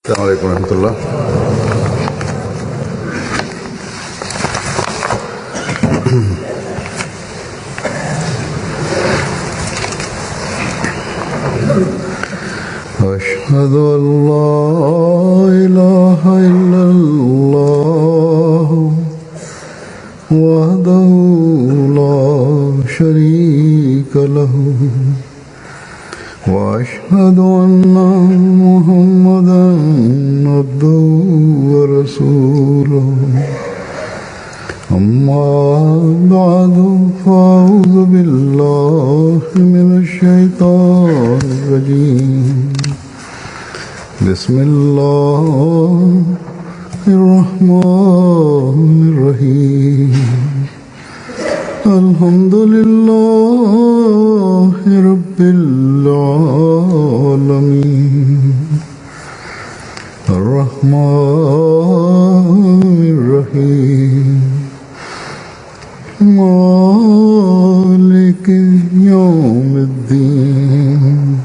السلام عليكم ورحمة الله. أشهد أن لا إله إلا الله وحده لا شريك له وأشهد أن محمدا عبده ورسوله أما بعد فأعوذ بالله من الشيطان الرجيم بسم الله الرحمن الرحيم الحمد لله رب العالمين الرحمن الرحيم مالك يوم الدين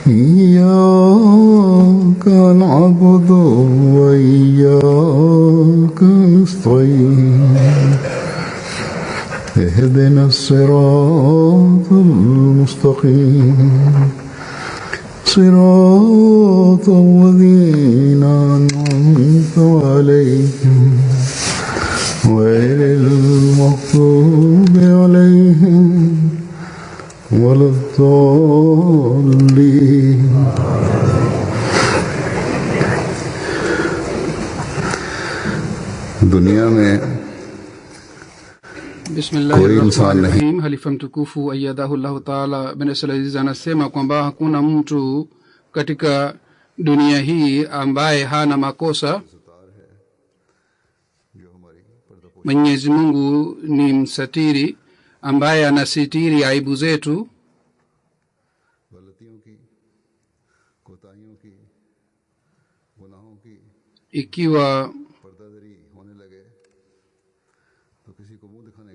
إياك نعبد وإياك نستعين اهدنا الصراط المستقيم صراط الذين أنعمت عليهم غير المغضوب عليهم ولا الضالين. दुनिया में Bismillahirrahmanirrahim. Halifa mtukufu ayyadahullahu ta'ala bin Aziz anasema kwamba hakuna mtu katika dunia hii ambaye hana makosa. Mwenyezi Mungu ni msatiri ambaye anasitiri aibu zetu.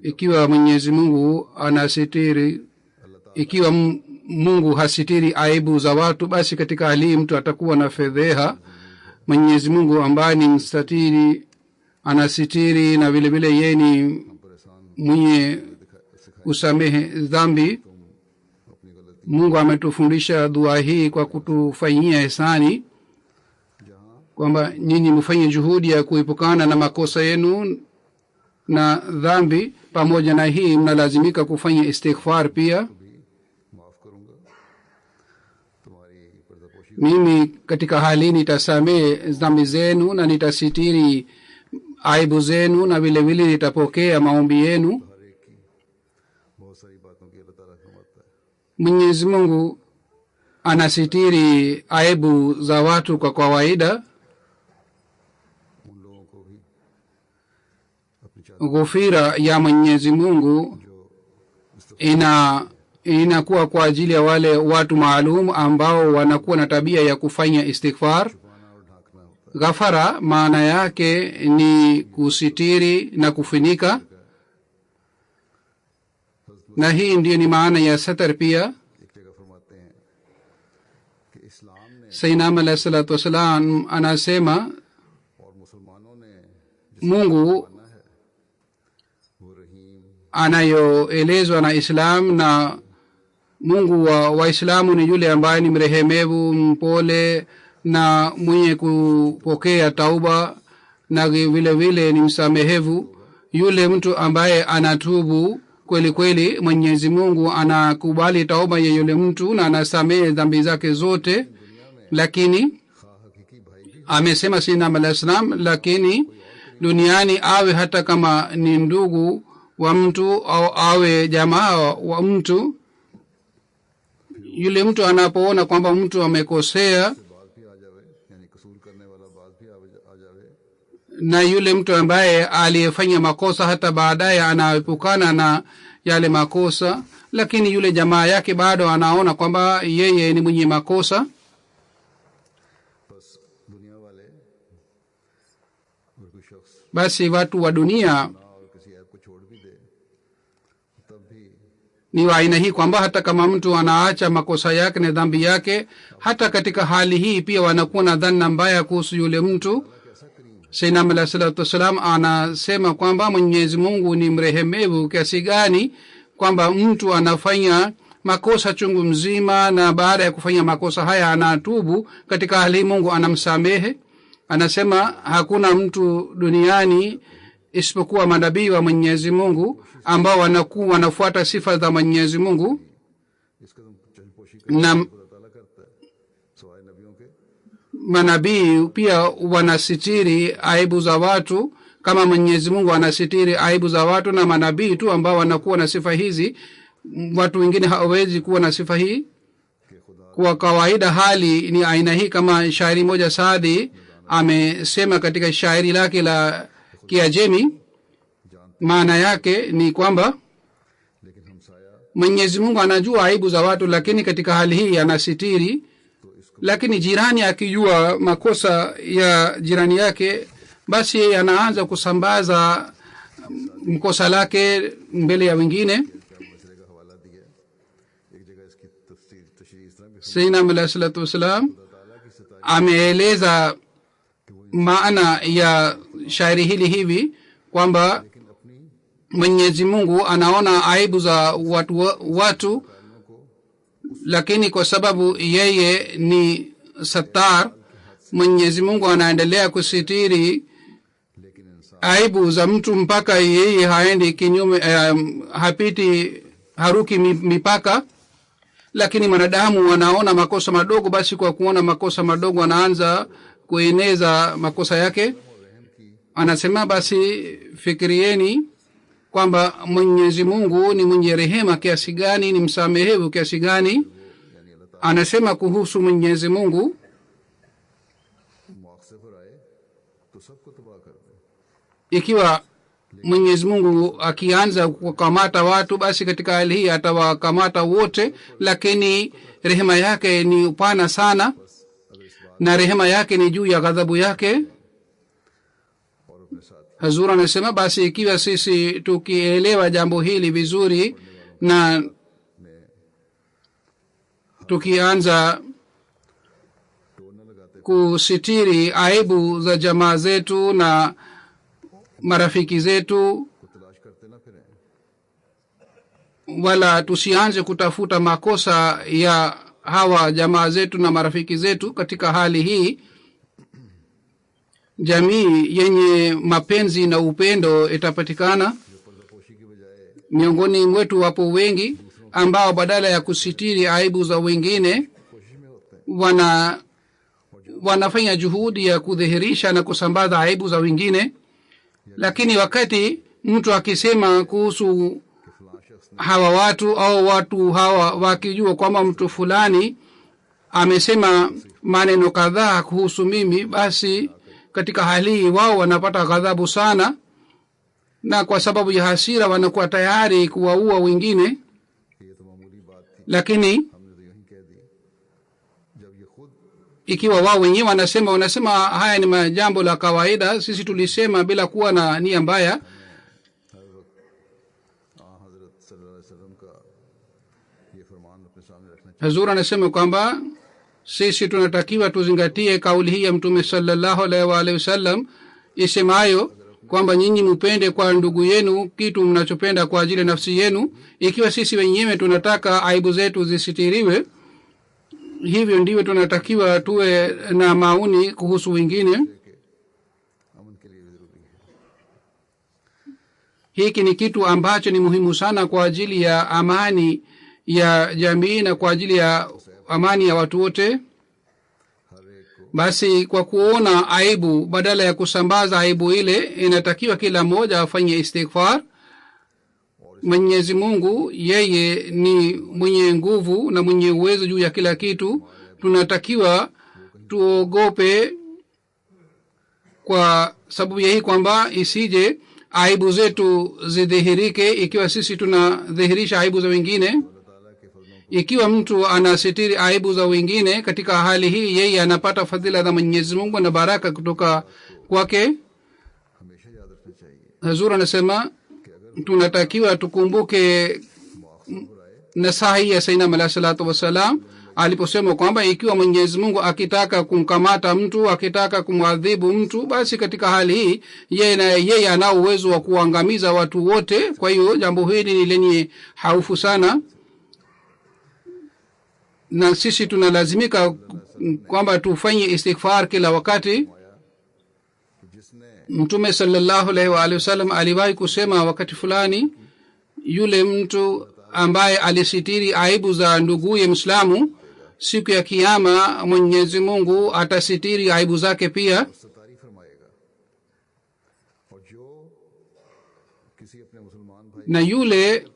Ikiwa Mwenyezi Mungu anasitiri, ikiwa Mungu hasitiri aibu za watu, basi katika hali mtu atakuwa na fedheha. Mwenyezi Mungu ambaye ni msatiri anasitiri, na vile vile yeye ni mwenye kusamehe dhambi. Mungu ametufundisha dua hii kwa kutufanyia ihsani kwamba nyinyi mfanye juhudi ya kuepukana na makosa yenu na dhambi. Pamoja na hii mnalazimika kufanya istighfar pia. Mimi katika hali nitasamehe dhambi zenu na nitasitiri aibu zenu, na vile vile nitapokea maombi yenu. Mwenyezi Mungu anasitiri aibu za watu kwa kawaida. Ghufira ya Mwenyezi Mungu inakuwa kwa ajili ya wale watu maalum ambao wanakuwa na tabia ya kufanya istighfar. Ghafara maana yake ni kusitiri na kufunika, na hii ndiyo ni maana ya satar pia. Sayyidina alayhi salatu wasalam anasema Mungu anayoelezwa na Islam, na Mungu wa Waislamu ni yule ambaye ni mrehemevu, mpole na mwenye kupokea tauba, na vile vile ni msamehevu. Yule mtu ambaye anatubu kweli kweli, Mwenyezi Mungu anakubali tauba ya yule mtu na anasamehe dhambi zake zote. Lakini amesema Sayyidina alayhi salam, lakini duniani awe hata kama ni ndugu wa mtu au awe jamaa wa mtu, yule mtu anapoona kwamba mtu amekosea, na yule mtu ambaye aliyefanya makosa hata baadaye anaepukana na yale makosa, lakini yule jamaa yake bado anaona kwamba yeye ni mwenye makosa, basi watu wa dunia ni wa aina hii kwamba hata kama mtu anaacha makosa yake na dhambi yake, hata katika hali hii pia wanakuwa na dhana mbaya kuhusu yule mtu. Sayyidina Muhammad sallallahu alaihi wasallam anasema kwamba Mwenyezi Mungu ni mrehemevu kiasi gani kwamba mtu anafanya makosa chungu mzima na baada ya kufanya makosa haya anatubu. Katika hali Mungu anamsamehe. Anasema hakuna mtu duniani isipokuwa manabii wa Mwenyezi Mungu ambao wanafuata sifa za Mwenyezi Mungu, na manabii pia wanasitiri aibu za watu kama Mwenyezi Mungu anasitiri aibu za watu. Na manabii tu ambao wanakuwa na sifa hizi, watu wengine hawawezi kuwa na sifa hii. Kwa kawaida hali ni aina hii, kama shairi moja Saadi amesema katika shairi lake la Kiajemi. Maana yake ni kwamba Mwenyezi Mungu anajua aibu za watu, lakini katika hali hii anasitiri. Lakini jirani akijua makosa ya jirani yake, basi yeye anaanza kusambaza mkosa lake mbele ya wengine. Sayyidina Muhammad sallallahu alaihi wasallam ameeleza maana ya shairi hili hivi kwamba Mwenyezi Mungu anaona aibu za watu, lakini kwa sababu yeye ni Sattar, Mwenyezi Mungu anaendelea kusitiri aibu za mtu mpaka yeye haendi kinyume, haruki mipaka. Lakini wanadamu wanaona makosa madogo, basi kwa kuona makosa madogo anaanza kueneza makosa yake. Anasema basi fikirieni kwamba Mwenyezi Mungu ni mwenye rehema kiasi gani, ni msamehevu kiasi gani. Anasema kuhusu Mwenyezi Mungu, ikiwa Mwenyezi Mungu akianza kukamata watu, basi katika hali hii atawakamata wote, lakini rehema yake ni upana sana na rehema yake ni juu ya ghadhabu yake. Hazur anasema basi ikiwa sisi tukielewa jambo hili vizuri na tukianza kusitiri aibu za jamaa zetu na marafiki zetu, wala tusianze kutafuta makosa ya hawa jamaa zetu na marafiki zetu, katika hali hii jamii yenye mapenzi na upendo itapatikana. Miongoni mwetu wapo wengi ambao badala ya kusitiri aibu za wengine wanafanya juhudi ya kudhihirisha na kusambaza aibu za wengine. Lakini wakati mtu akisema kuhusu hawa watu au watu hawa wakijua kwamba mtu fulani amesema maneno kadhaa kuhusu mimi, basi katika hali wao wanapata ghadhabu sana, na kwa sababu ya hasira wanakuwa tayari kuwaua wengine. Lakini ikiwa wao wenyewe wanasema haya ni jambo la kawaida, sisi tulisema bila kuwa na nia mbaya, Hazur anasema kwamba sisi tunatakiwa tuzingatie kauli hii ya Mtume sallallahu alaihi wasallam isemayo kwamba nyinyi mpende kwa ndugu yenu kitu mnachopenda kwa ajili ya nafsi yenu. Ikiwa sisi wenyewe tunataka aibu zetu zisitiriwe, hivyo ndivyo tunatakiwa tuwe na maoni kuhusu wengine. Hiki ni kitu ambacho ni muhimu sana kwa ajili ya amani ya jamii na kwa ajili ya amani ya watu wote. Basi kwa kuona aibu, badala ya kusambaza aibu ile, inatakiwa kila mmoja afanye istighfar. Mwenyezi Mungu yeye ni mwenye nguvu na mwenye uwezo juu ya kila kitu. Tunatakiwa tuogope kwa sababu ya hii kwamba isije aibu zetu zidhihirike ikiwa sisi tunadhihirisha aibu za wengine. Ikiwa mtu anasitiri aibu za wengine, katika hali hii yeye anapata fadhila za Mwenyezi Mungu na baraka kutoka kwake. Hazur anasema tunatakiwa tukumbuke nasaha ya sayyidina alayhi salatu wasalam aliposema kwamba ikiwa Mwenyezi Mungu akitaka kumkamata mtu, akitaka kumwadhibu mtu, basi katika hali hii yeye ana uwezo wa kuangamiza watu wote. Kwa hiyo jambo hili ni lenye hofu sana, na sisi tunalazimika kwamba tufanye istighfar kila wakati. Mtume sallallahu alaihi wa alihi wasallam aliwahi kusema wakati fulani, yule mtu ambaye alisitiri aibu za nduguye Muislamu, siku ya kiyama Mwenyezi Mungu atasitiri aibu zake pia. Na yule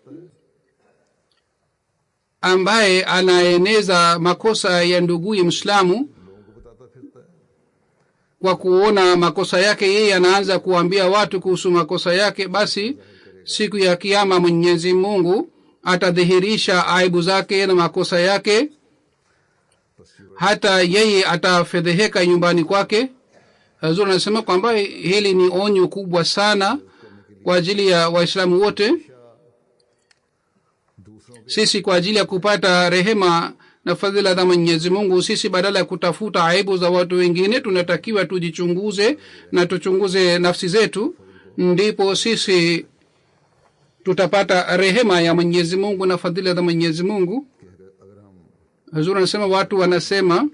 ambaye anaeneza makosa ya nduguye Muislamu, kwa kuona makosa yake yeye anaanza kuambia watu kuhusu makosa yake, basi siku ya kiyama Mwenyezi Mungu atadhihirisha aibu zake na makosa yake, hata yeye atafedheheka nyumbani kwake. Hazur anasema kwamba hili ni onyo kubwa sana kwa ajili ya Waislamu wote. Sisi kwa ajili ya kupata rehema na fadhila za Mwenyezi Mungu, sisi badala ya kutafuta aibu za watu wengine, tunatakiwa tujichunguze na tuchunguze nafsi zetu, ndipo sisi tutapata rehema ya Mwenyezi Mungu na fadhila za Mwenyezi Mungu. Hazur anasema watu wanasema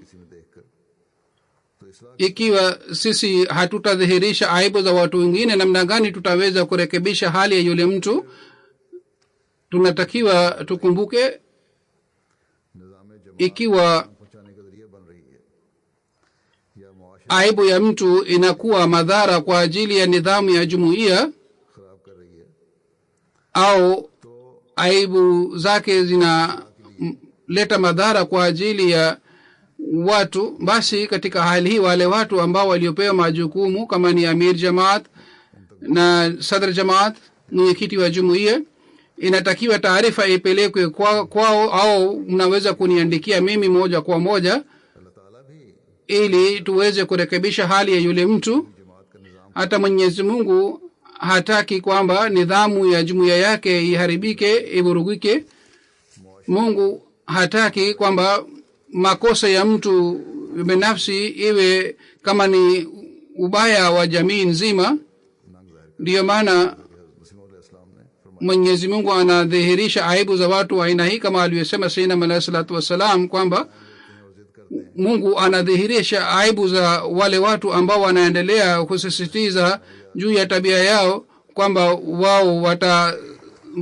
ikiwa sisi hatutadhihirisha aibu za watu wengine, namna gani tutaweza kurekebisha hali ya yule mtu? Tunatakiwa tukumbuke, ikiwa aibu ya mtu inakuwa madhara kwa ajili ya nidhamu ya jumuiya, au aibu zake zinaleta madhara kwa ajili ya watu, basi katika hali hii wale watu ambao waliopewa majukumu kama ni amir jamaat na sadr jamaat, mwenyekiti wa jumuiya, inatakiwa taarifa ipelekwe kwao, au mnaweza kuniandikia mimi moja kwa moja ili tuweze kurekebisha hali ya yule mtu. Hata Mwenyezi Mungu hataki kwamba nidhamu ya jumuiya yake iharibike, ivurugike. Mungu hataki kwamba makosa ya mtu binafsi iwe kama ni ubaya wa jamii nzima. Ndiyo maana Mwenyezi Mungu anadhihirisha aibu za watu wa aina hii, kama aliyosema Sayyidina alayhi salatu wasalam kwamba Mungu anadhihirisha aibu za wale watu ambao wanaendelea kusisitiza juu ya tabia yao, kwamba wao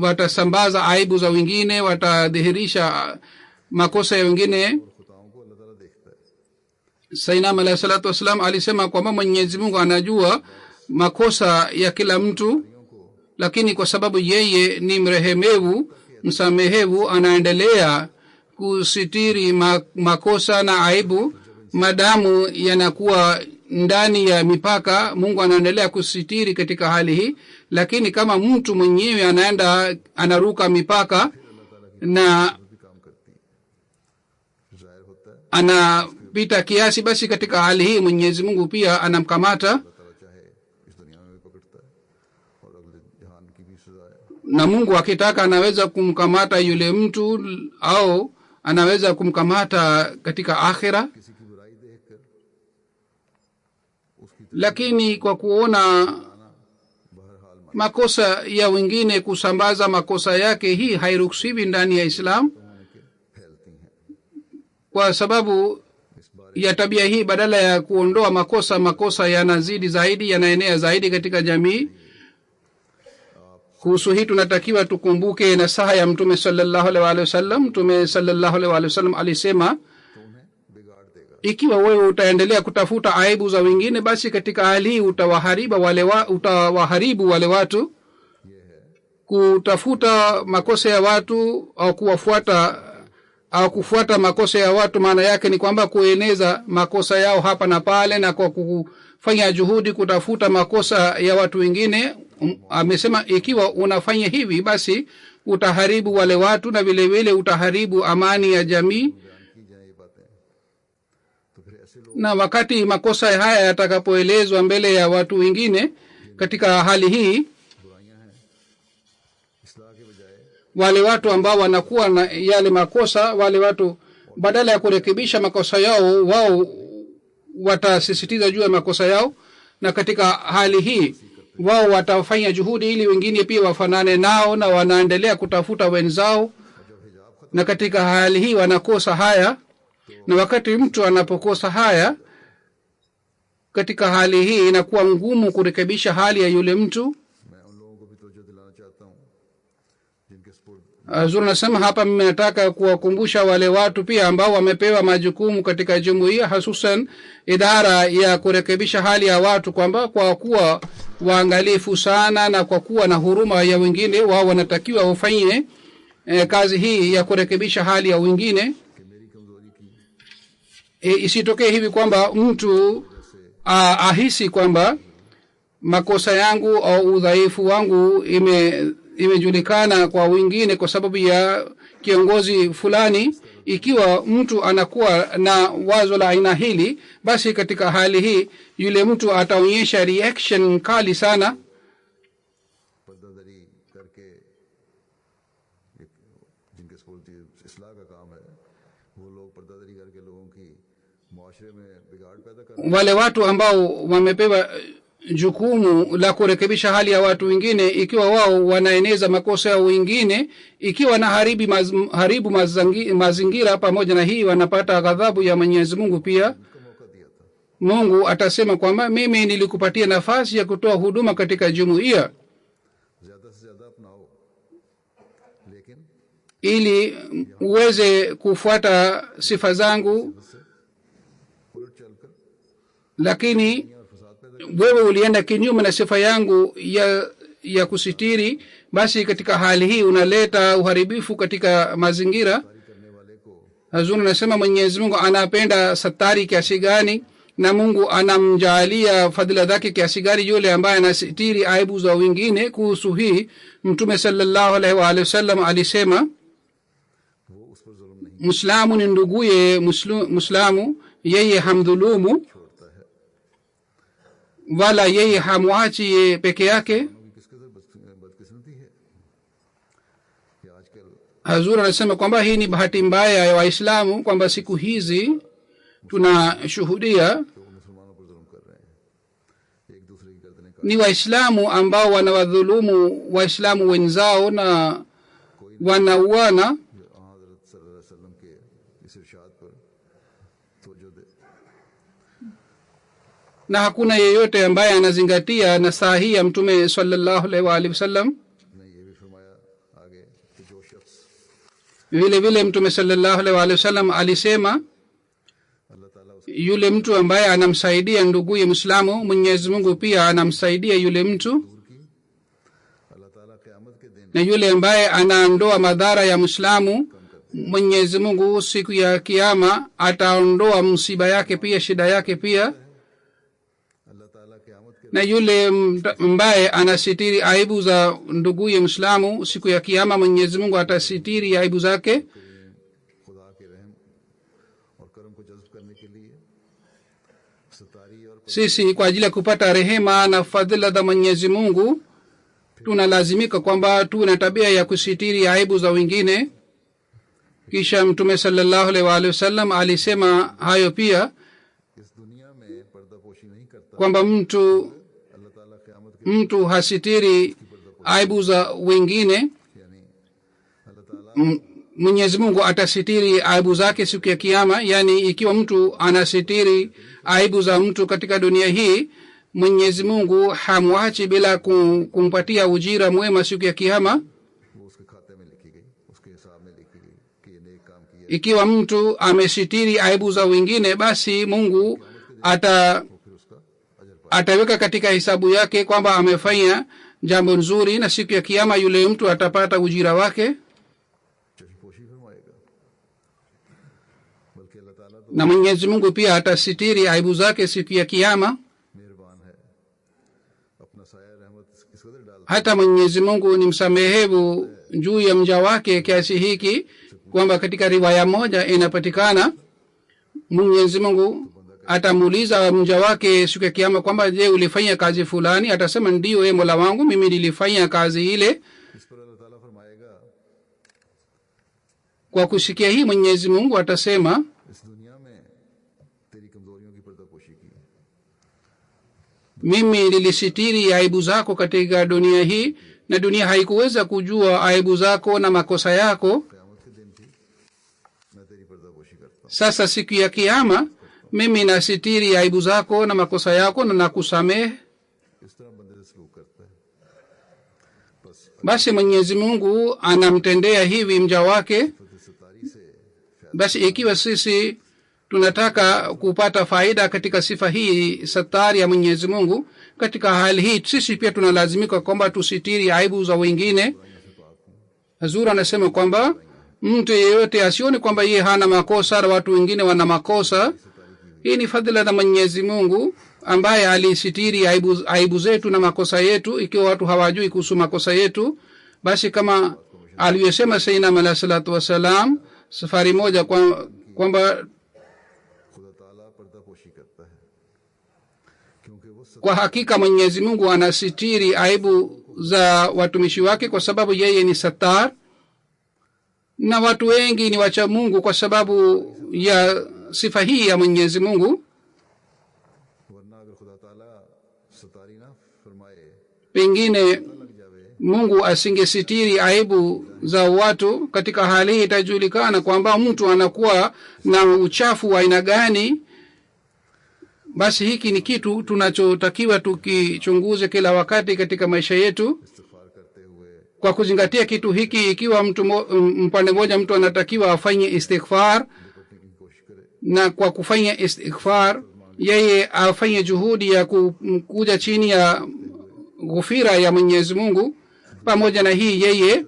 watasambaza aibu za wengine, watadhihirisha makosa ya wengine. Sayyidina alayhi salatu wasalam alisema kwamba Mwenyezi Mungu anajua makosa ya kila mtu, lakini kwa sababu yeye ni mrehemevu, msamehevu, anaendelea kusitiri makosa na aibu madamu yanakuwa ndani ya mipaka. Mungu anaendelea kusitiri katika hali hii, lakini kama mtu mwenyewe anaenda anaruka mipaka na anapita kiasi, basi katika hali hii Mwenyezi Mungu pia anamkamata, na Mungu akitaka anaweza kumkamata yule mtu, au anaweza kumkamata katika akhira. Lakini kwa kuona makosa ya wengine, kusambaza makosa yake, hii hairuhusiwi ndani ya Islam. Kwa sababu ya tabia hii, badala ya kuondoa makosa yanazidi zaidi, yanaenea zaidi katika jamii. Kuhusu hii tunatakiwa tukumbuke nasaha ya Mtume sallallahu alaihi wasallam. Mtume sallallahu alaihi wasallam alisema, ikiwa wewe utaendelea kutafuta aibu za wengine, basi katika hali hii utawaharibu wale watu. Kutafuta makosa ya watu au kufuata makosa ya watu, maana yake ni kwamba kueneza makosa yao hapa na pale, na kwa kufanya juhudi kutafuta makosa ya watu wengine. Amesema ikiwa unafanya hivi, basi utaharibu wale watu na vile vile utaharibu amani ya jamii. Na wakati makosa haya yatakapoelezwa mbele ya watu wengine, katika hali hii wale watu ambao wanakuwa na yale makosa, wale watu badala ya kurekebisha makosa yao, wao watasisitiza juu ya makosa yao, na katika hali hii wao watafanya juhudi ili wengine pia wafanane nao, na wanaendelea kutafuta wenzao, na katika hali hii wanakosa haya. Na wakati mtu anapokosa haya, katika hali hii inakuwa ngumu kurekebisha hali ya yule mtu. Zuri nasema hapa, mimi nataka kuwakumbusha wale watu pia ambao wamepewa majukumu katika jumuiya, hususan idara ya kurekebisha hali ya watu, kwamba kwa kuwa waangalifu sana na kwa kuwa na huruma ya wengine, wao wanatakiwa wafanye kazi hii ya kurekebisha hali ya wengine. Isitokee hivi kwamba mtu ahisi kwamba makosa yangu au udhaifu wangu imejulikana kwa wengine kwa sababu ya kiongozi fulani. Ikiwa mtu anakuwa na wazo la aina hili, basi katika hali hii yule mtu ataonyesha reaction kali sana. Wale watu ambao wamepewa jukumu la kurekebisha hali ya watu wengine, ikiwa wao wanaeneza makosa ya wengine, ikiwa na haribu mazingira, pamoja na hii wanapata ghadhabu ya Mwenyezi Mungu pia. Mungu atasema kwamba mimi nilikupatia nafasi ya kutoa huduma katika jumuiya ili uweze kufuata sifa zangu, lakini wewe ulienda kinyume na sifa yangu ya kusitiri. Basi katika hali hii unaleta uharibifu katika mazingira. Hazuni nasema Mwenyezi Mungu anapenda satari kiasi gani, na Mungu anamjaalia fadhila zake kiasi gani yule ambaye anasitiri aibu za wengine. Kuhusu hii Mtume sallallahu alaihi wa alihi wasallam alisema, Muislamu ni nduguye Muislamu, yeye hamdhulumu wala yeye hamwachi peke yake. Hazur anasema kwamba hii ni bahati mbaya ya Waislamu kwamba siku hizi tunashuhudia ni Waislamu ambao wanawadhulumu Waislamu wenzao na wanauana. Na hakuna yeyote ambaye anazingatia nasaha hii ya Mtume sallallahu alaihi wa alihi wasallam. Vile vile Mtume sallallahu alaihi wa alihi wasallam alisema, yule mtu ambaye anamsaidia nduguye Muislamu, Mwenyezi Mungu pia anamsaidia yule mtu, na yule ambaye anaondoa madhara ya Muislamu, Mwenyezi Mungu siku ya Kiyama ataondoa msiba yake pia, shida yake pia. Na yule ambaye anasitiri aibu za nduguye Muislamu, siku ya Kiyama Mwenyezi Mungu atasitiri aibu zake. Sisi kwa ajili ya kupata rehema na fadhila za Mwenyezi Mungu tunalazimika kwamba tuwe na tabia ya kusitiri aibu za wengine. Kisha Mtume sallallahu alaihi wa alihi wasallam alisema hayo pia, kwamba mtu hasitiri aibu za wengine, Mwenyezi Mungu atasitiri aibu zake siku ya Kiyama. Yani ikiwa mtu anasitiri aibu za mtu katika dunia hii, Mwenyezi Mungu hamwachi bila kumpatia ujira mwema siku ya Kiyama. Ikiwa mtu amesitiri aibu za wengine, basi Mungu ataweka katika hisabu yake kwamba amefanya jambo nzuri, na siku ya Kiyama yule mtu atapata ujira wake. Na Mwenyezi Mungu pia atasitiri aibu zake siku ya Kiyama. Hata Mwenyezi Mungu ni msamehevu juu ya mja wake kiasi hiki kwamba katika riwaya moja inapatikana Mwenyezi Mungu atamuuliza mja wake siku ya Kiyama kwamba je, ulifanya kazi fulani? Atasema ndio, Mola wangu, mimi nilifanya kazi ile. kwa kusikia hii Mwenyezi Mungu atasema इस दुनिया में तेरी कमजोरियों की पर्दापोशी की, mimi nilisitiri aibu zako katika dunia hii na dunia haikuweza kujua aibu zako na makosa yako. क़यामत के दिन भी मैं तेरी पर्दापोशी करता हूँ। Sasa siku ya kiyama mimi nasitiri aibu zako na makosa yako na nakusamehe. इस तरह बंदे से सलूक करता है। बस Basi Mwenyezi Mungu anamtendea hivi mja wake. Sattari से Basi ikiwa sisi tunataka kupata faida katika sifa hii satari ya Mwenyezi Mungu, katika hali hii sisi pia tunalazimika kwamba tusitiri aibu za wengine. Hazur anasema kwamba mtu yeyote asione kwamba yeye hana makosa na watu wengine wana makosa. Hii ni fadhila na Mwenyezi Mungu ambaye alisitiri aibu zetu na makosa yetu. Ikiwa watu hawajui kuhusu makosa yetu, basi kama aliyosema Sayyidina alayhi salatu wasalam safari moja kwamba खुदा ताला पर्दापोशी करता है, क्योंकि वो kwa hakika Mwenyezi Mungu anasitiri aibu za watumishi wake kwa sababu yeye ni satar, na watu wengi ni wacha Mungu kwa sababu ya sifa hii ya Mwenyezi Mungu. वरना अगर खुदा ताला सतारी ना फरमाए Pengine लग जावे Mungu asingesitiri aibu za watu, katika hali hii itajulikana kwamba mtu anakuwa na uchafu wa aina gani. Basi hiki ni kitu tunachotakiwa tukichunguze kila wakati katika maisha yetu. इस्तिग़फ़ार करते हुए Kwa kuzingatia kitu hiki, ikiwa mpande moja mtu anatakiwa afanye istighfar, निपटने की कोशिश करे, na kwa kufanya istighfar yeye afanye juhudi ya kuja chini ya ghufira ya Mwenyezi Mungu. Pamoja na hii yeye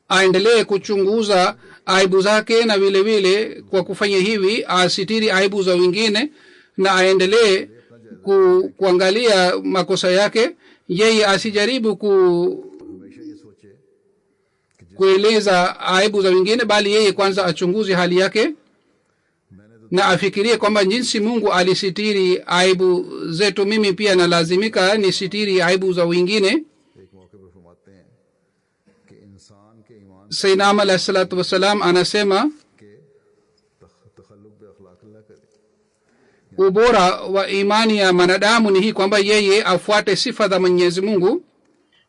aendelee kuchunguza aibu zake, na vile vile kwa kufanya hivi asitiri aibu za wengine, na aendelee kuangalia makosa yake. Yeye asijaribu हमेशा ये सोचे kueleza aibu za wengine, bali yeye kwanza achunguze hali yake मैंने तो na afikirie kwamba jinsi Mungu alisitiri aibu zetu, mimi pia nalazimika nisitiri aibu za wengine. एक मौके पर फरमाते हैं कि इंसान के ईमान Sayyidina alayhi salatu wasalam anasema के तखल्लुक बे अखलाक़िल्लाह करे, ubora wa imani ya mwanadamu ni hii kwamba yeye afuate sifa za Mwenyezi Mungu,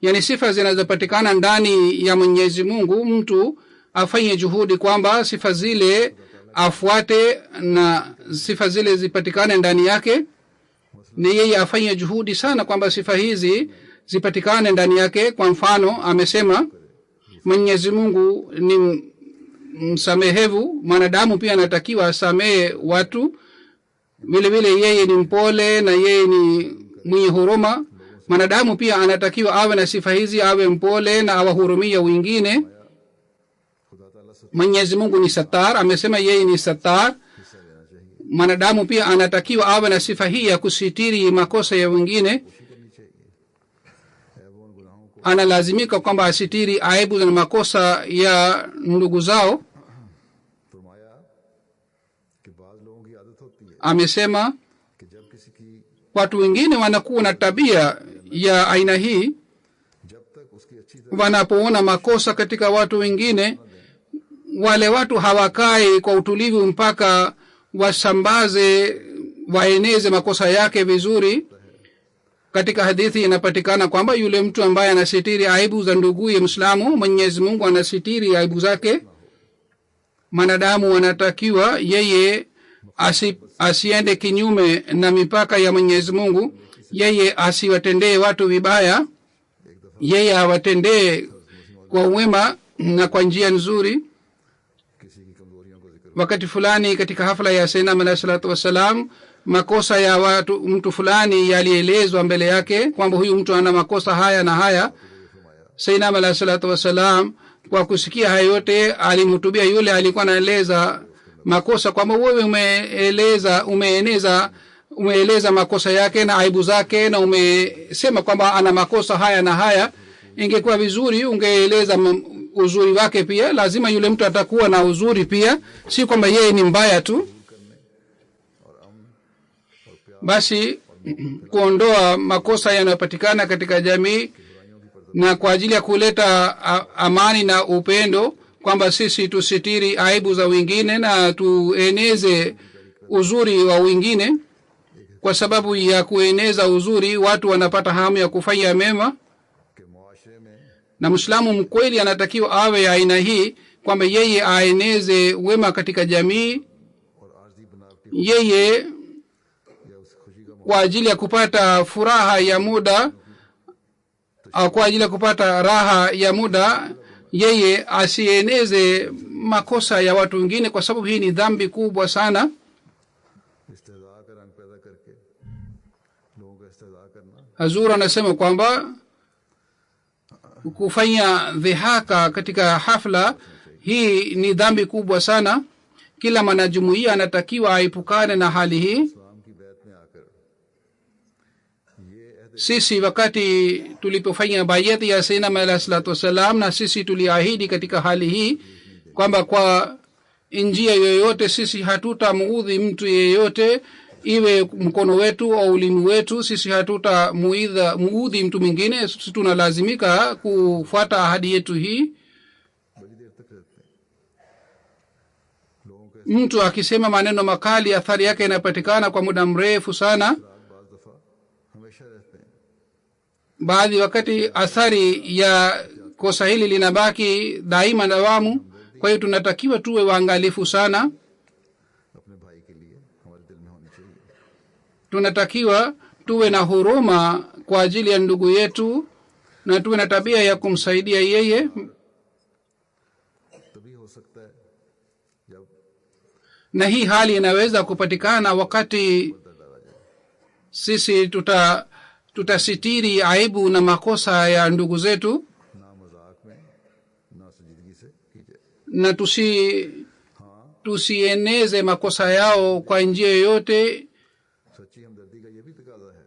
yani sifa zinazopatikana ndani ya Mwenyezi Mungu. Mtu afanye juhudi kwamba sifa zile afuate na sifa zile zipatikane ndani yake, ni yeye afanye juhudi sana kwamba sifa hizi zipatikane ndani yake. Kwa mfano amesema Mwenyezi Mungu ni msamehevu, mwanadamu pia anatakiwa asamehe watu. Vile vile yeye ni mpole na yeye ni mwenye huruma. Mwanadamu pia anatakiwa awe na sifa hizi, awe mpole na awahurumia wengine. खुदा ताला से Mwenyezi Mungu ni satar, amesema yeye ni satar. हिस्सा लेना चाहिए, Mwanadamu pia anatakiwa awe na sifa hii ya kusitiri makosa ya wengine. कोशिश करनी चाहिए, ऐबों और गुनाहों को Analazimika kwamba asitiri aibu na makosa ya ndugu zao. फरमाया कि बाज़ लोगों की आदत होती है Amesema कि जब किसी की watu wengine wanakuwa na tabia ya aina hii, जब तक उसकी अच्छी तरह wanapoona makosa katika watu wengine, wale watu hawakai kwa utulivu mpaka wasambaze, waeneze makosa yake vizuri. Katika hadithi inapatikana kwamba yule mtu ambaye anasitiri aibu za nduguye Muislamu, Mwenyezi Mungu anasitiri aibu zake. Mwanadamu anatakiwa yeye asiende kinyume na mipaka ya Mwenyezi Mungu, yeye asiwatendee watu vibaya, yeye awatendee kwa wema na kwa njia nzuri. किसी की कमजोरियों को जिक्र Wakati fulani katika hafla ya Sayyidina alayhi salatu wasalam, makosa ya mtu fulani yalielezwa mbele yake kwamba huyu mtu ana makosa haya na haya. Sayyidina alayhi salatu wasalam kwa kusikia hayo yote alimhutubia yule alikuwa anaeleza makosa kwamba wewe umeeleza makosa yake na aibu zake, na umesema kwamba ana makosa haya na haya. Ingekuwa vizuri ungeeleza uzuri wake pia. Lazima yule mtu atakuwa na uzuri pia, si kwamba yeye ni mbaya tu. Basi kuondoa makosa yanayopatikana katika jamii na kwa ajili ya kuleta amani na upendo, kwamba sisi tusitiri aibu za wengine na tueneze uzuri wa wengine. Kwa sababu ya kueneza uzuri watu wanapata hamu ya kufanya mema, कि मुआशरे में na Muislamu mkweli anatakiwa awe aina hii kwamba yeye aeneze wema katika jamii. और आर्जी बनावटी Yeye या उस खुशी का kwa ajili ya kupata furaha ya muda au kwa ajili ya kupata raha ya muda, yeye asieneze makosa ya watu wengine, kwa sababu hii ni dhambi kubwa sana. इस्तेज़ा का रंग पैदा करके लोगों का इस्तेज़ा करना Hazur anasema kwamba kufanya dhihaka katika hafla hii ni dhambi kubwa sana. Kila mwanajumuiya anatakiwa aepukane na hali hii. इस्लाम की बैत में आकर ये अहद Sisi wakati tulipofanya bayati ya Sayyidina alayhi salatu wasalam, na sisi tuliahidi katika hali hii kwamba kwa njia yoyote sisi hatutamuudhi mtu yeyote, iwe mkono wetu au ulimi wetu, sisi hatutamuudhi mtu mwingine. Sisi tunalazimika kufuata ahadi yetu hii. बड़ी देर तक रहते हैं लोगों के Mtu akisema maneno makali, athari yake inapatikana kwa muda mrefu sana. बाज दफा हमेशा रहते हैं Baadhi wakati athari ya kosa hili linabaki daima dawamu. Kwa hiyo tunatakiwa tuwe waangalifu sana. अपने भाई के लिए हमारे दिल में होनी चाहिए Tunatakiwa tuwe na huruma kwa ajili ya ndugu yetu na tuwe na tabia ya kumsaidia yeye. तभी हो सकता है जब Na hii hali inaweza kupatikana wakati sisi tutasitiri aibu na makosa ya ndugu zetu, ना मजाक में ना संजीदगी से की जाए na tusieneze makosa yao kwa njia yoyote. सच्ची हमदर्दी का ये भी तकाजा है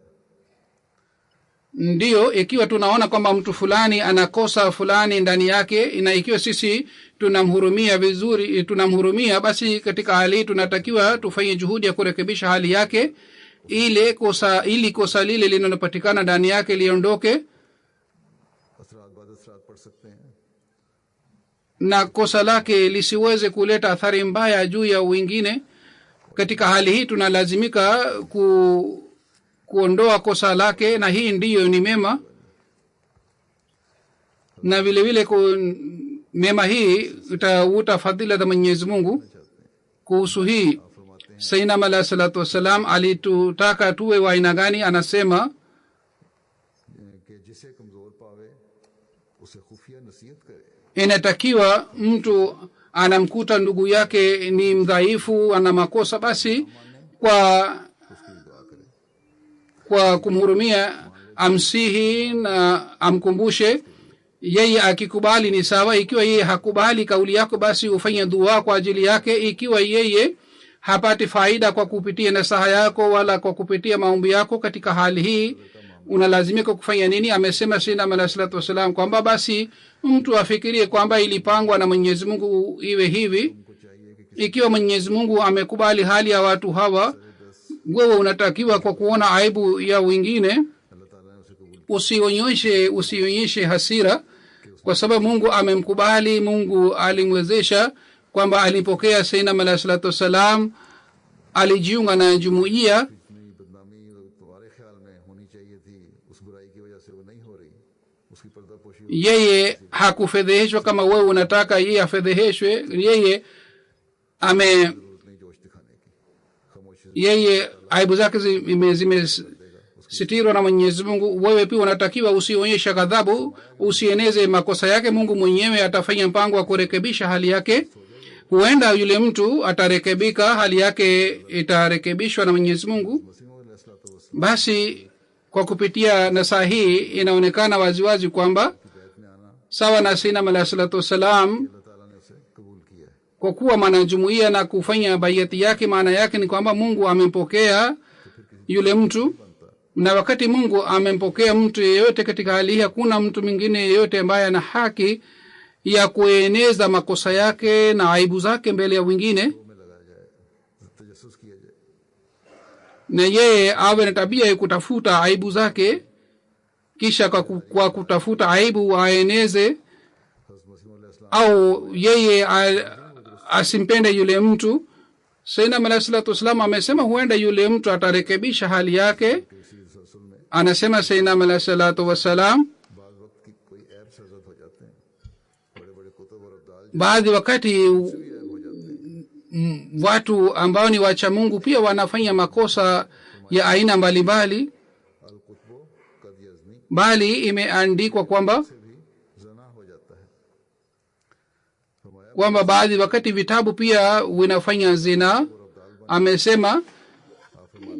Ndiyo, ikiwa tunaona kwamba mtu fulani anakosa fulani ndani yake, na ikiwa sisi tunamhurumia vizuri, tunamhurumia, basi katika hali hii tunatakiwa tufanye juhudi ya kurekebisha hali yake, ili kosa lile linalopatikana ndani yake liondoke, असरात बाद असरात पड़ सकते हैं na kosa lake lisiweze kuleta athari mbaya juu ya wengine. Katika hali hii tunalazimika kuondoa kosa lake, na hii ndiyo ni mema. Na vile vile mema hii itavuta fadhila za Mwenyezi Mungu. Kuhusu hii Sayyidina alayhi salatu wasalam alitutaka tuwe wa aina gani. Anasema कि जिसे कमजोर पावे उसे खुफिया नसीहत करे inatakiwa mtu anamkuta ndugu yake ni mdhaifu, ana makosa, basi kwa kumhurumia amsihi na amkumbushe. Yeye akikubali ni sawa, ikiwa yeye hakubali kauli yako, basi ufanye dua kwa ajili yake. Ikiwa yeye hapati faida kwa kupitia nasaha yako wala kwa kupitia maombi yako, katika hali hii unalazimika kufanya nini? Amesema Sayyidina alayhi salatu wasalam kwamba basi mtu afikirie kwamba ilipangwa na Mwenyezi Mungu iwe hivi. Ikiwa Mwenyezi Mungu amekubali hali ya watu hawa, wewe unatakiwa kwa kuona aibu ya wengine अल्लाह ताला ने उसे कबूल usionyeshe hasira, kwa sababu Mungu amemkubali. Mungu alimwezesha kwamba alipokea Sayyidina alayhi salatu wasalam, alijiunga na jumuiya. इतनी बदनामी तुम्हारे ख्याल में होनी चाहिए थी, उस बुराई की वजह से वो नहीं हो रही, उसकी पर्दापोशी Yeye hakufedheheshwa kama wewe unataka yeye afedheheshwe. Yeye जरूरत नहीं जोश दिखाने की, खामोशी yeye aibu zake zimesitirwa na Mwenyezi Mungu. Wewe pia unatakiwa usionyeshe ghadhabu, usieneze makosa yake. Mungu mwenyewe atafanya mpango wa kurekebisha hali yake. Huenda yule mtu atarekebika, hali yake itarekebishwa na Mwenyezi Mungu. Basi kwa kupitia nasaha hii inaonekana waziwazi kwamba sawa na Sayyidina alayhi salatu wasalam, अल्लाह ताला ने उसे कबूल किया है kwa kuwa mwanajumuiya na kufanya bayati yake, maana yake ni kwamba Mungu amempokea yule mtu. Na wakati Mungu amempokea mtu yeyote katika hali hii, hakuna mtu mwingine yeyote ambaye ana haki ya kueneza makosa yake na aibu zake mbele ya wengine, में लगाया जाए, तजस्सुस किया जाए na yeye awe na tabia ya kutafuta aibu zake, kisha kwa kutafuta aibu aeneze हज़रत मसीह अलैहिस्सलाम au yeye asimpende yule mtu. Sayyidina alayhi salatu wasalam amesema huenda yule mtu atarekebisha hali yake. इसी तसल्सल में Anasema Sayyidina alayhi salatu wasalam, बाज़ वक्त की कोई ऐब सरजद हो जाते हैं, बड़े बड़े कुतुब और अब्दाल baadhi wakati ऐब हो जाते हैं। watu ambao ni wacha Mungu pia wanafanya makosa ya aina mbalimbali, अल कुतुब कद यज़नी bali imeandikwa kwamba से भी ज़ना हो जाता है। फरमाया kwamba baadhi wakati vitabu pia vinafanya zina. Amesema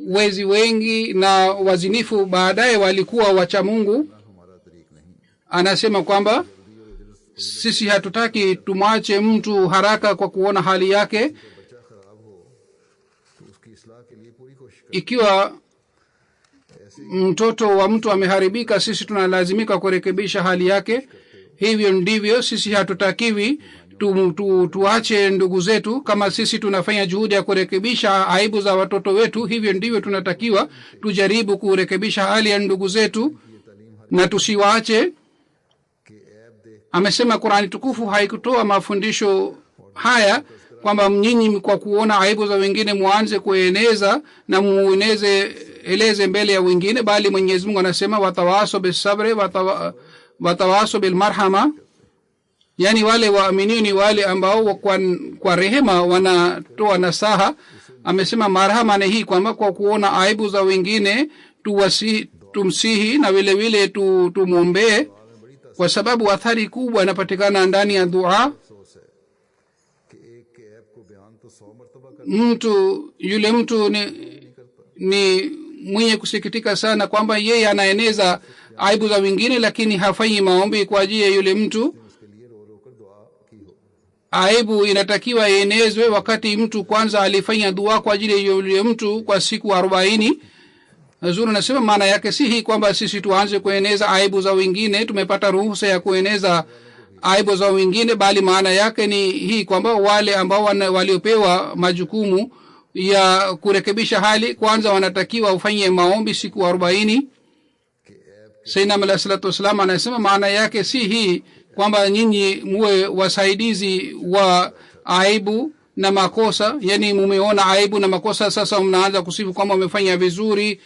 wezi wengi na wazinifu baadaye walikuwa wacha Mungu. हमारा तरीक नहीं, Anasema kwamba sisi hatutaki tumwache mtu haraka kwa kuona hali yake. बच्चा खराब हो तो उसकी इस्लाह के लिए पूरी कोशिश करें। Ikiwa mtoto wa mtu ameharibika, sisi tunalazimika kurekebisha hali yake. Hivyo ndivyo sisi hatutakiwi tuache ndugu zetu. Kama sisi tunafanya juhudi ya kurekebisha aibu za watoto wetu, hivyo ndivyo tunatakiwa tujaribu kurekebisha hali ya ndugu zetu na tusiwaache. कि ऐब देख Amesema Qur'ani tukufu haikutoa mafundisho haya kwamba nyinyi kwa kuona aibu za wengine muanze kueneza na eleze mbele ya wengine, bali Mwenyezi Mungu anasema watawaso bisabri watawaso bil marhama, yani wale waamini ni wale ambao kwa rehema wanatoa nasaha. Amesema marhama ni hii kwamba kwa kuona aibu za wengine tumsihi na vile vile tumuombee, kwa sababu athari kubwa inapatikana ndani ya dua. अफसोस है कि एक के ऐब को बयान तो 100 मरतबा कर Yule mtu ni mwenye kusikitika sana kwamba yeye anaeneza aibu za wengine, lakini hafanyi maombi kwa ajili ya yule mtu. उसके लिए रो रो कर दुआ की हो। Aibu inatakiwa ienezwe wakati mtu kwanza alifanya dua kwa ajili ya yule mtu kwa siku 40. Zuri nasema maana yake si hii kwamba sisi tuanze kueneza aibu za wengine, tumepata ruhusa ya kueneza aibu za wengine, bali maana yake ni hii kwamba wale ambao waliopewa majukumu ya kurekebisha hali kwanza wanatakiwa ufanye maombi siku 40. Sayyidina alayhi salatu wasallam anasema maana yake si hii kwamba nyinyi muwe wasaidizi wa aibu na makosa, yani mumeona aibu na makosa sasa mnaanza kusifu kwamba umefanya vizuri.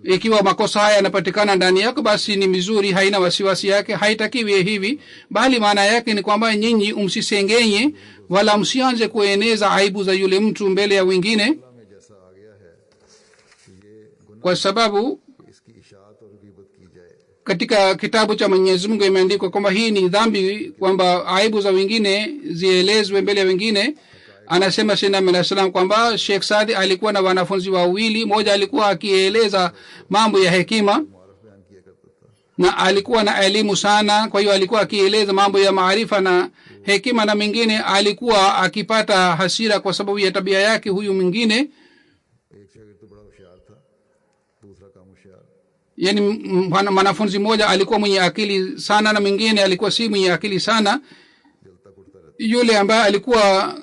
Ikiwa makosa haya yanapatikana ndani yako basi ni mizuri, haina wasiwasi yake. Haitakiwi hivi, bali maana yake ni kwamba nyinyi umsisengenye wala msianze kueneza aibu za yule mtu mbele ya wengine, में जैसा आ गया है कि ये गुनाह kwa sababu इसकी इशाअत और गीबत की जाए। katika kitabu cha Mwenyezi Mungu imeandikwa kwamba hii ni dhambi kwamba aibu za wengine zielezwe mbele ya wengine. Anasema Sayyidina Alayhi Salam kwamba Sheikh Saadi alikuwa na wanafunzi wawili, mmoja alikuwa akieleza mambo ya hekima मारफ बयान किया करता था, na alikuwa na elimu sana, kwa hiyo alikuwa akieleza mambo ya maarifa na hekima, na mwingine alikuwa akipata hasira kwa sababu ya tabia yake huyu mwingine. एक शागिर्द तो बड़ा होशियार था, दूसरा कम होशियार। Yani mwanafunzi mmoja alikuwa mwenye akili sana na mwingine alikuwa si mwenye akili sana. जलता कुटता रहता, Yule ambaye alikuwa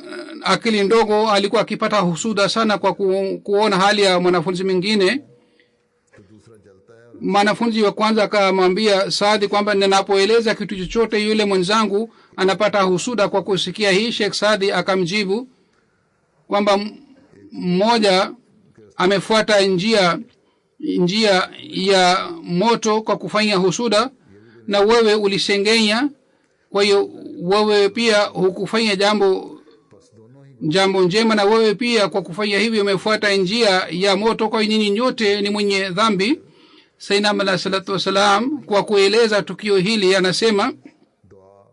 akili ndogo alikuwa akipata husuda sana kwa kuona hali ya mwanafunzi mwingine. तो दूसरा जलता है और Mwanafunzi wa kwanza akamwambia Saadi kwamba ninapoeleza kitu chochote yule mwenzangu anapata husuda kwa kusikia hii. Sheikh Saadi akamjibu kwamba mmoja amefuata njia ya moto kwa kufanya husuda na wewe ulisengenya, kwa hiyo wewe pia hukufanya jambo njema, na wewe pia kwa kufanya hivyo umefuata njia ya moto, kwa hiyo nyinyi nyote ni mwenye dhambi. Sayyidina Alayhi salatu wasalam kwa kueleza tukio hili anasema दुआ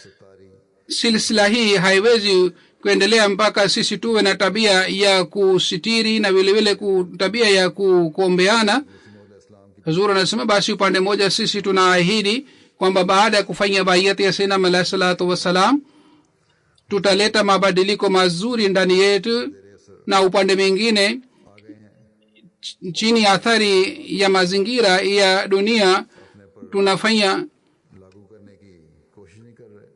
सितारी silsila hii haiwezi kuendelea mpaka sisi tuwe na tabia ya kusitiri na vile vile tabia ya kuombeana. Huzur anasema basi upande moja sisi tunaahidi kwamba baada ya kufanya bayati ya Sayyidina Alayhi salatu wasalam tutaleta mabadiliko mazuri ndani yetu, na upande mwingine chini ya athari ya mazingira ya dunia tunafanya लागू करने की कोशिश नहीं कर रहे।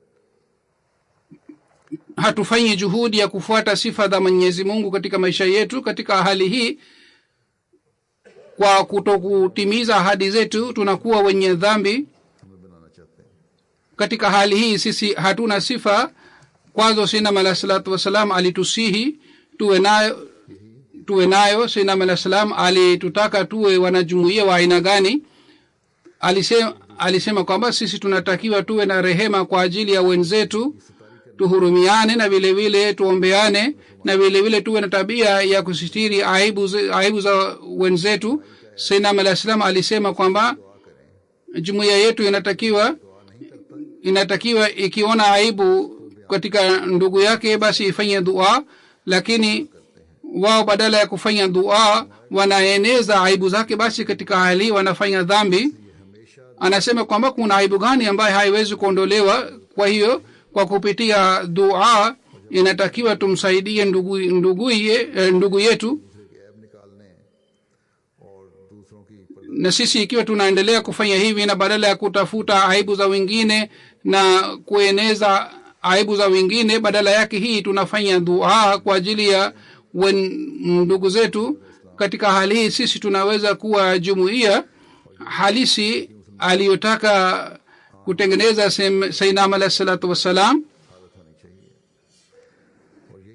hatufanyi juhudi ya kufuata sifa za Mwenyezi Mungu katika maisha yetu. Katika hali hii, kwa kutokutimiza ahadi zetu, tunakuwa wenye dhambi. हमें बनाना चाहते हैं। katika hali hii sisi hatuna sifa. Kwanza Sayyidina alayhi salatu wasalam alitusihi tuwe nayo. Sayyidina alayhi salam alitutaka tuwe wanajumuiya wa aina gani? Alisema kwamba sisi tunatakiwa tuwe na rehema kwa ajili ya wenzetu, tuhurumiane na vile vile tuombeane, na vile vile tuwe na tabia ya kusitiri aibu za wenzetu. Sayyidina alayhi salam alisema kwamba jumuiya yetu inatakiwa ikiona aibu katika ndugu yake basi ifanye dua, lakini wao badala ya kufanya dua wanaeneza aibu zake, basi katika hali wanafanya dhambi. Anasema kwamba kuna aibu gani ambayo haiwezi kuondolewa? Kwa hiyo kwa kupitia dua inatakiwa tumsaidie ndugu yetu. Na sisi ikiwa tunaendelea kufanya hivi na badala ya kutafuta aibu za wengine na kueneza aibu za wengine, badala yake hii tunafanya dua kwa ajili ya ndugu zetu, katika hali hii sisi tunaweza kuwa jumuiya halisi aliyotaka kutengeneza Sayyidina alayhi salatu wasalam.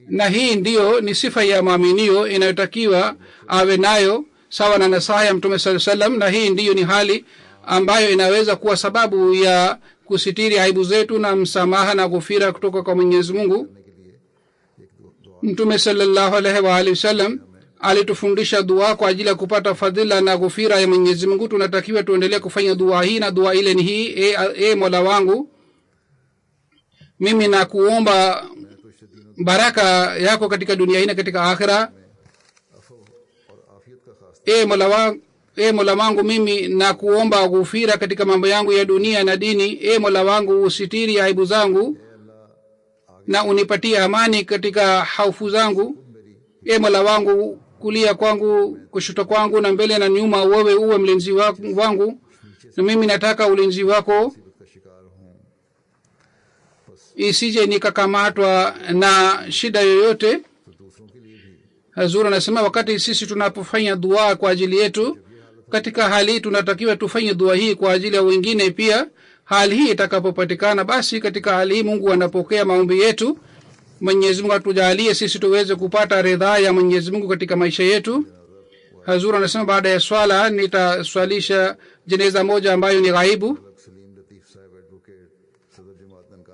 Na hii ndiyo ni sifa ya maaminio inayotakiwa awe nayo, sawa na nasaha ya Mtume sallallahu alayhi wasallam. Na hii ndiyo ni hali ambayo inaweza kuwa sababu ya kusitiri aibu zetu na msamaha na ghufira kutoka kwa Mwenyezi Mungu. Mtume sallallahu alaihi wa alihi wasallam alitufundisha dua kwa ajili ya kupata fadhila na ghufira ya Mwenyezi Mungu. Tunatakiwa tuendelee kufanya dua hii, na dua ile ni hii: Mola wangu, mimi nakuomba baraka yako katika dunia hii na katika akhira. Mola wangu, mimi nakuomba ghufira katika mambo yangu ya dunia na dini. Mola wangu, usitiri aibu zangu na unipatie amani katika hofu zangu. Mola wangu, kulia kwangu, kushoto kwangu na mbele na nyuma, wewe uwe mlinzi wangu, na mimi nataka ulinzi wako, isije nikakamatwa na shida yoyote. Hazur anasema wakati sisi tunapofanya dua kwa ajili yetu, katika hali tunatakiwa tufanye dua hii kwa ajili ya wengine pia. Hali hii itakapopatikana, basi katika hali hii Mungu anapokea maombi yetu. Mwenyezi Mungu atujalie sisi tuweze kupata ridhaa ya Mwenyezi Mungu katika maisha yetu. Hazur anasema baada ya swala nitaswalisha jeneza moja ambayo ni ghaibu,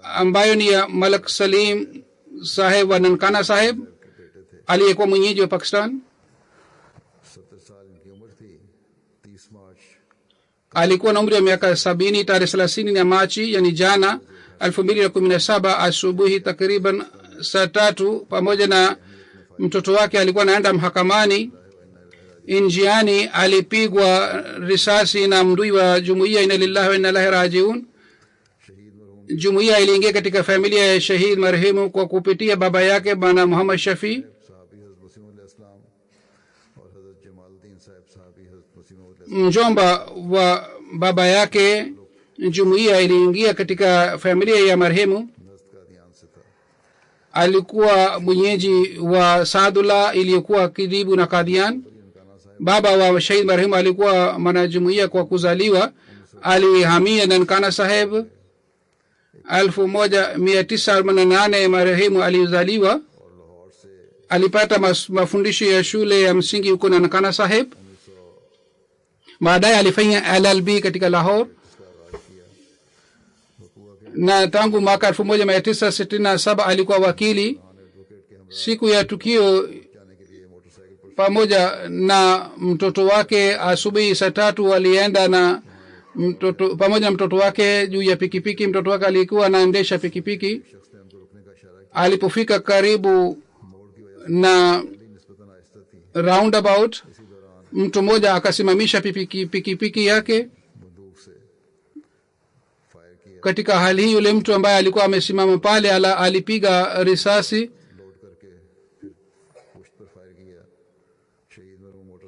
ambayo ni ya Malak Salim Saheb wa Nankana Saheb aliyekuwa mwenyeji wa Pakistan. Alikuwa na umri wa miaka 70. Tarehe 30 ya Machi, yani jana 2017 asubuhi takriban saa 3, pamoja na mtoto wake alikuwa anaenda mahakamani. Njiani alipigwa risasi na mdui wa jumuiya. Inna lillahi wa inna ilaihi rajiun. Jumuiya iliingia katika familia ya shahid marehemu kwa kupitia baba yake bwana Muhammad Shafi. Mjomba wa baba yake, jumuiya iliingia katika familia ya marehemu. Alikuwa mwenyeji wa Saadullah iliyokuwa karibu na Qadian. Baba wa shahid marehemu alikuwa mwanajumuiya kwa kuzaliwa. Alihamia Nankana Saheb 1948. Marehemu alizaliwa. Alipata mafundisho ya shule ya msingi huko Nankana Saheb. Baadaye alifanya LLB katika Lahore, na tangu mwaka 1967 alikuwa wakili. Siku ya tukio, pamoja na mtoto wake, asubuhi saa 3 walienda na pamoja na mtoto wake juu ya pikipiki. Mtoto wake alikuwa anaendesha pikipiki. Alipofika karibu na roundabout, mtu mmoja akasimamisha pikipiki yake. Katika hali hii yule mtu ambaye alikuwa amesimama pale alipiga risasi,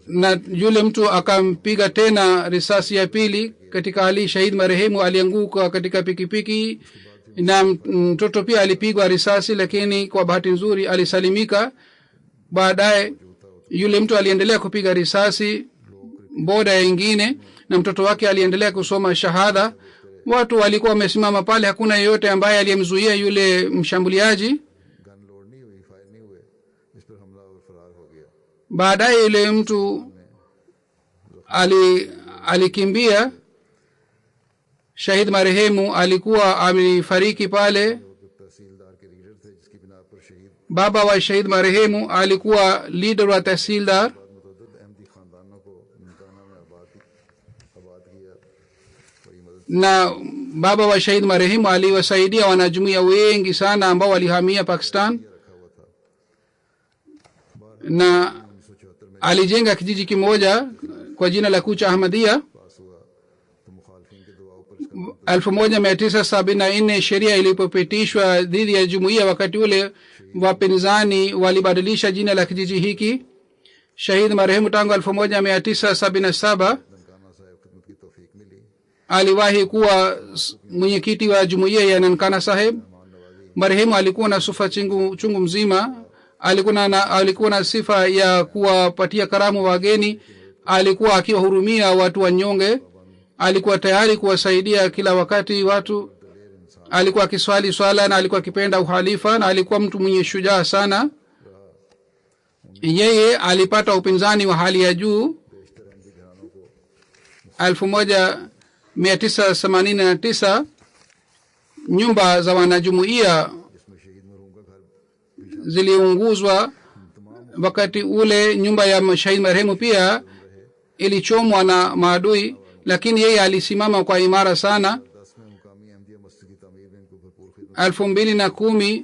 na yule mtu akampiga tena risasi ya pili. Katika hali shahid marehemu alianguka katika pikipiki, na mtoto pia alipigwa risasi, lakini kwa bahati nzuri alisalimika. Baadaye yule mtu aliendelea kupiga risasi boda nyingine, na mtoto wake aliendelea kusoma shahada. watu walikuwa wamesimama pale, hakuna yeyote ambaye aliyemzuia yule mshambuliaji. Gun load नहीं हुई, फायर नहीं हुए, इस पर हमलावर फरार हो गया। baadaye yule mtu alikimbia. Shahid marehemu alikuwa amefariki pale. तहसीलदार के लीडर थे जिसकी बिना पर शहीद baba wa shahid marehemu alikuwa leader wa tahsildar. मुतअद्दिद अहमदी खानदानों को ननकाना में आबाद किया, बड़ी मदद। na baba wa shahid marehemu aliwasaidia wanajumuiya wengi sana ambao walihamia Pakistan, na alijenga kijiji kimoja kwa jina la Kucha Ahmadiyya. पास हुआ तो मुखालफिन के दुआओं पर इसका 1974 sheria ilipopitishwa dhidi ya jumuiya, wakati ule wapinzani walibadilisha jina la kijiji hiki. Shahid marehemu tangu 1977 ननकाना साहब खिदमत की तौफीक मिली। aliwahi kuwa mwenyekiti wa jumuiya ya Nankana Saheb. Marehemu alikuwa na sifa chungu mzima. Alikuwa na sifa ya kuwapatia karamu wageni, alikuwa akiwahurumia watu wanyonge, alikuwa tayari kuwasaidia kila wakati watu, alikuwa akiswali swala na alikuwa akipenda uhalifa, na alikuwa mtu mwenye shujaa sana. Yeye alipata upinzani wa hali ya juu. 1989 nyumba za wanajumuiya जिसमें शहीद मरहूम का घर ziliunguzwa. Wakati ule nyumba ya shahid marehemu pia ilichomwa na maadui, lakini yeye alisimama kwa imara sana. 10 में मुकामी अहमदिया मस्जिद की तमीर में इनको भरपूर खिदमत 2010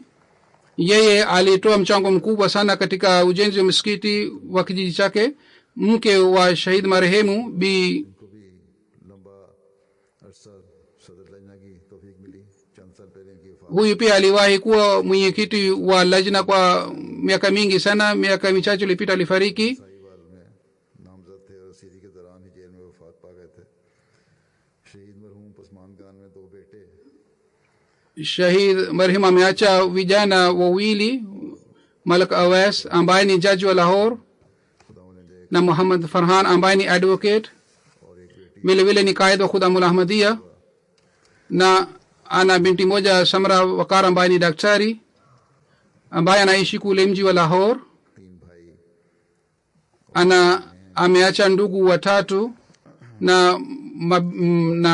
yeye alitoa mchango mkubwa sana katika ujenzi wa msikiti wa kijiji chake. Mke wa shahid marehemu Bi को भी लंबा अरसा सदर लजना की तौफीक मिली। चंद साल पहले इनकी वफात huyu pia aliwahi kuwa mwenyekiti wa lajna kwa miaka mingi sana. Miaka michache iliyopita alifariki. Sahiwal में नामजद थे और सीरी के दौरान ही जेल में वफात पा गए थे। शहीद मरहूम पसमान खान में 2 बेटे shahid marehemu ameacha vijana wawili, Malak Awais ambaye ni jaji wa Lahore खुदावंद na Muhammad Farhan ambaye ni advocate, और एक बेटी vile vile ni kaid wa Khudamul Ahmadiyya, na ana binti moja Samra Wakar ambaye ni daktari ambaye anaishi kule mji wa Lahore. 3 भाई Ameacha ndugu watatu na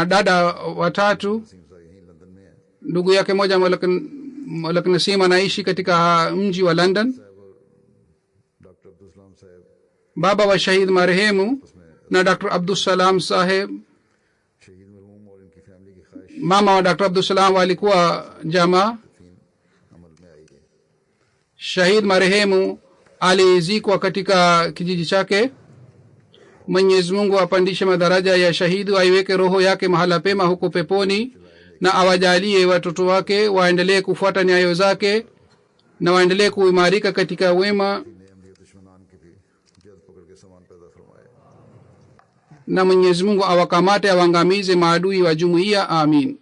dada watatu. Naseem साहब यहीं लंदन में है। Ndugu yake moja Malak Nasim anaishi katika mji wa London. साहब और डॉक्टर अब्दुल सलाम साहब Baba wa shahid marehemu na Dr. Abdul Salam Saheb, शहीद मरहूम और इनकी फैमिली की ख्वाहिश mama wa Dr. Abdul Salam walikuwa jamaa. अमल में आई है। Shahid marehemu alizikwa katika kijiji chake. Mwenyezi Mungu apandishe madaraja ya shahidi, aiweke roho yake mahala pema huko peponi, na awajalie watoto wake waendelee kufuata nyayo zake na waendelee kuimarika katika wema, ने अहमदिया दुश्मनान की भी जल्द पकड़ के सामान पैदा फरमाए। na Mwenyezi Mungu awakamate, awangamize maadui wa jumuiya. Amin.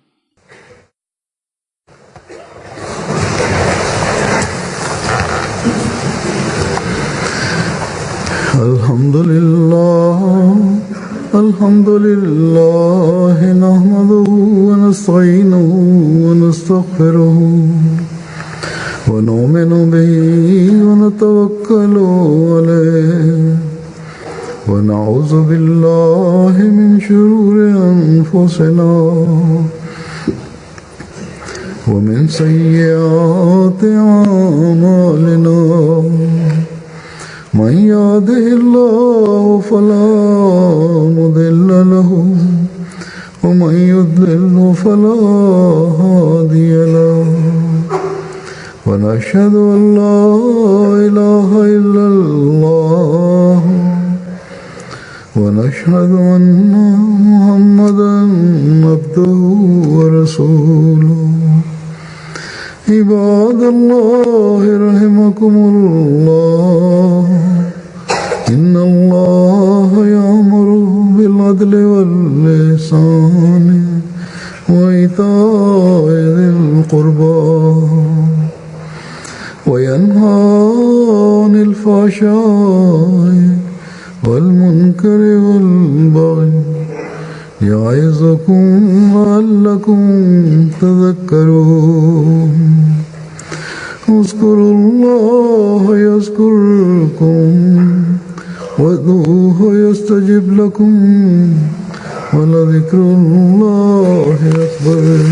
الحمد لله نحمده ونستعينه ونستغفره ونؤمن به ونتوكل عليه ونعوذ بالله من شرور أنفسنا ومن سيئات أعمالنا من يهده الله فلا مضل له ومن يضلل فلا هادي له ونشهد أن لا إله إلا الله ونشهد أن محمدا عبده ورسوله عباد الله رحمكم الله إن الله يأمر بالعدل والإحسان وإيتاء ذي القربى وينهى عن الفحشاء والمنكر والبغي يعظكم لعلكم تذكرون اذكروا الله يذكركم وادعوه يستجب لكم ولذكر الله أكبر.